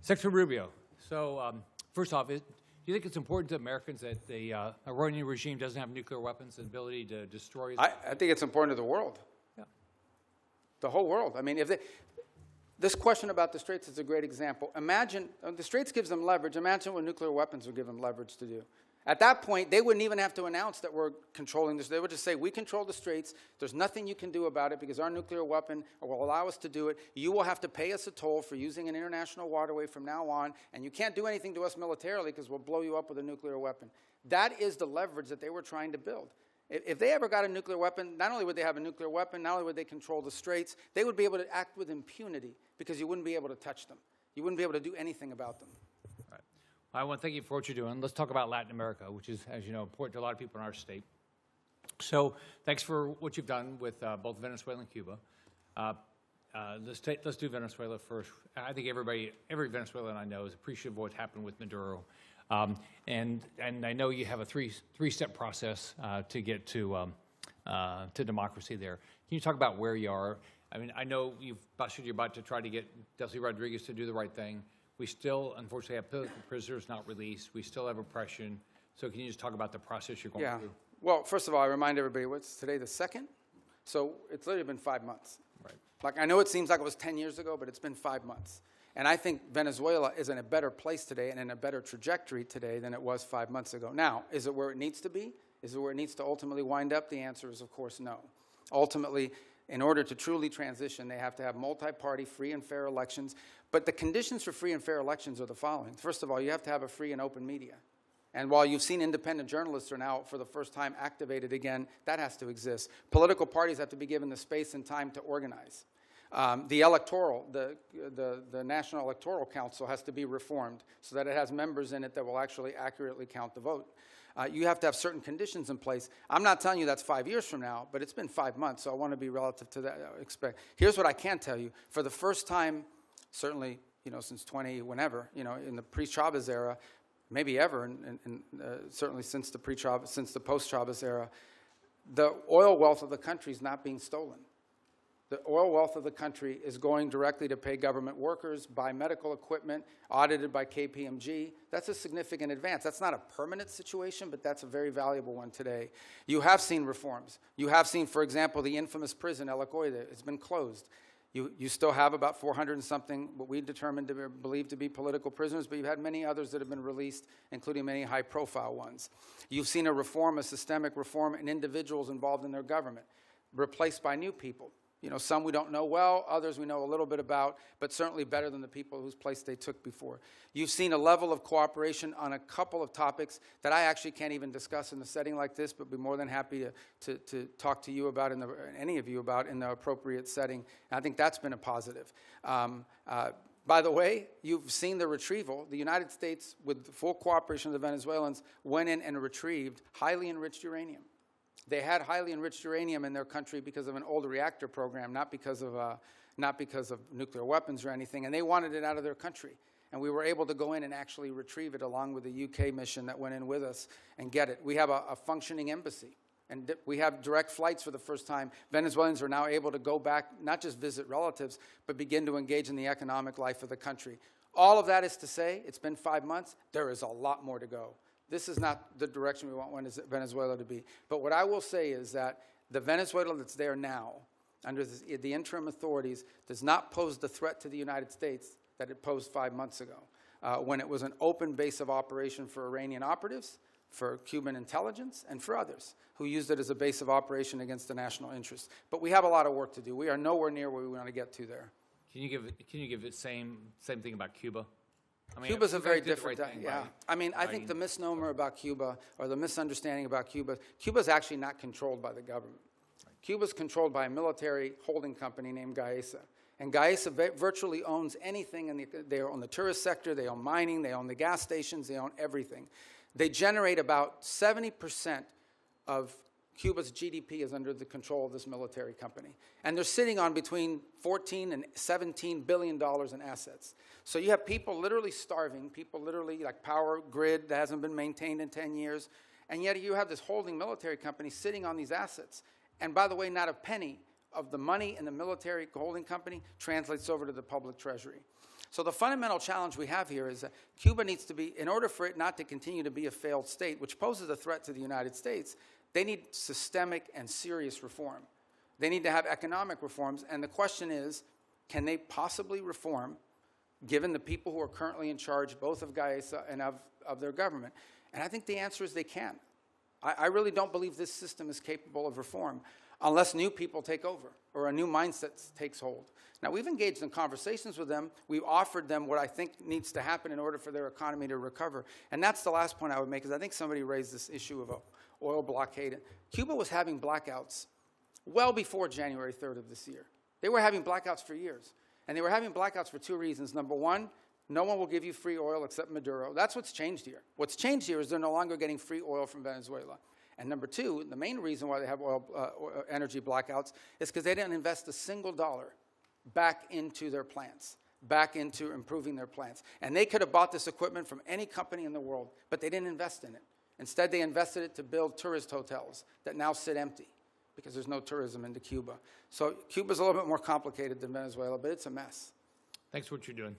Secretary Rubio, so first off, do you think it's important to Americans that the Iranian regime doesn't have nuclear weapons and ability to destroy? I think it's important to the world. Yeah. The whole world. I mean, this question about the Straits is a great example. Imagine, the Straits gives them leverage. Imagine what nuclear weapons would give them leverage to do. At that point, they wouldn't even have to announce that we're controlling this. They would just say, we control the Straits. There's nothing you can do about it because our nuclear weapon will allow us to do it. You will have to pay us a toll for using an international waterway from now on, and you can't do anything to us militarily because we'll blow you up with a nuclear weapon. That is the leverage that they were trying to build. If they ever got a nuclear weapon, not only would they have a nuclear weapon, not only would they control the Straits, they would be able to act with impunity because you wouldn't be able to touch them. You wouldn't be able to do anything about them. I want to thank you for what you're doing. Let's talk about Latin America, which is, as you know, important to a lot of people in our state. So thanks for what you've done with both Venezuela and Cuba. Let's do Venezuela first. I think every Venezuelan I know is appreciative of what happened with Maduro. And I know you have a three-step process to get to democracy there. Can you talk about where you are? I mean, I know you're about to try to get Delcy Rodriguez to do the right thing. We still, unfortunately, have political prisoners not released. We still have oppression. So can you just talk about the process you're going through? Well, first of all, I remind everybody, what's today, the 2nd? So it's literally been 5 months. Right. Like, I know it seems like it was 10 years ago, but it's been 5 months. And I think Venezuela is in a better place today and in a better trajectory today than it was 5 months ago. Now, is it where it needs to be? Is it where it needs to ultimately wind up? The answer is, of course, no. Ultimately, in order to truly transition, they have to have multi-party, free and fair elections. But the conditions for free and fair elections are the following. First of all, you have to have a free and open media. And while you've seen independent journalists are now, for the first time, activated again, that has to exist. Political parties have to be given the space and time to organize. The National Electoral Council has to be reformed so that it has members in it that will actually accurately count the vote. You have to have certain conditions in place. I'm not telling you that's 5 years from now, but it's been 5 months, so I want to be relative to that. Here's what I can tell you. For the first time, certainly, since whenever, in the pre-Chavez era, maybe ever, and certainly since the post-Chavez era, the oil wealth of the country is not being stolen. The oil wealth of the country is going directly to pay government workers, buy medical equipment, audited by KPMG. That's a significant advance. That's not a permanent situation, but that's a very valuable one today. You have seen reforms. You have seen, for example, the infamous prison, El Acoide, has been closed. You still have about 400 and something, what we determined to believe to be political prisoners, but you've had many others that have been released, including many high-profile ones. You've seen a systemic reform in individuals involved in their government, replaced by new people. Some we don't know well, others we know a little bit about, but certainly better than the people whose place they took before. You've seen a level of cooperation on a couple of topics that I actually can't even discuss in a setting like this, but be more than happy to talk to you about, any of you about, in the appropriate setting. And I think that's been a positive. By the way, you've seen the retrieval. The United States, with the full cooperation of the Venezuelans, went in and retrieved highly enriched uranium. They had highly enriched uranium in their country because of an old reactor program, not because of nuclear weapons or anything, and they wanted it out of their country. And we were able to go in and actually retrieve it along with the UK mission that went in with us and get it. We have a functioning embassy, and we have direct flights for the first time. Venezuelans are now able to go back, not just visit relatives, but begin to engage in the economic life of the country. All of that is to say, it's been 5 months. There is a lot more to go. This is not the direction we want Venezuela to be. But what I will say is that the Venezuela that's there now, under the interim authorities, does not pose the threat to the United States that it posed 5 months ago, when it was an open base of operation for Iranian operatives, for Cuban intelligence, and for others who used it as a base of operation against the national interest. But we have a lot of work to do. We are nowhere near where we want to get to there. Can you give the same thing about Cuba? I mean, Cuba's a very different thing, yeah. Right? I mean, I think the misnomer about Cuba, or the misunderstanding about Cuba's actually not controlled by the government. Right. Cuba's controlled by a military holding company named Gaesa. And Gaesa virtually owns anything. They own the tourist sector, they own mining, they own the gas stations, they own everything. They generate about 70% of Cuba's GDP is under the control of this military company. And they're sitting on between $14 and $17 billion in assets. So you have people literally starving, people literally, like power grid that hasn't been maintained in 10 years, and yet you have this holding military company sitting on these assets. And by the way, not a penny of the money in the military holding company translates over to the public treasury. So the fundamental challenge we have here is that Cuba needs to be, in order for it not to continue to be a failed state, which poses a threat to the United States, they need systemic and serious reform. They need to have economic reforms, and the question is, can they possibly reform, given the people who are currently in charge, both of Gaesa and of their government? And I think the answer is they can. I really don't believe this system is capable of reform unless new people take over or a new mindset takes hold. Now, we've engaged in conversations with them. We've offered them what I think needs to happen in order for their economy to recover. And that's the last point I would make, is I think somebody raised this issue of an oil blockade. Cuba was having blackouts well before January 3rd of this year. They were having blackouts for years. And they were having blackouts for two reasons. Number one, no one will give you free oil except Maduro. That's what's changed here. What's changed here is they're no longer getting free oil from Venezuela. And number two, the main reason why they have energy blackouts is because they didn't invest a single dollar back into their plants, back into improving their plants. And they could have bought this equipment from any company in the world, but they didn't invest in it. Instead, they invested it to build tourist hotels that now sit empty because there's no tourism into Cuba. So Cuba's a little bit more complicated than Venezuela, but it's a mess. Thanks for what you're doing.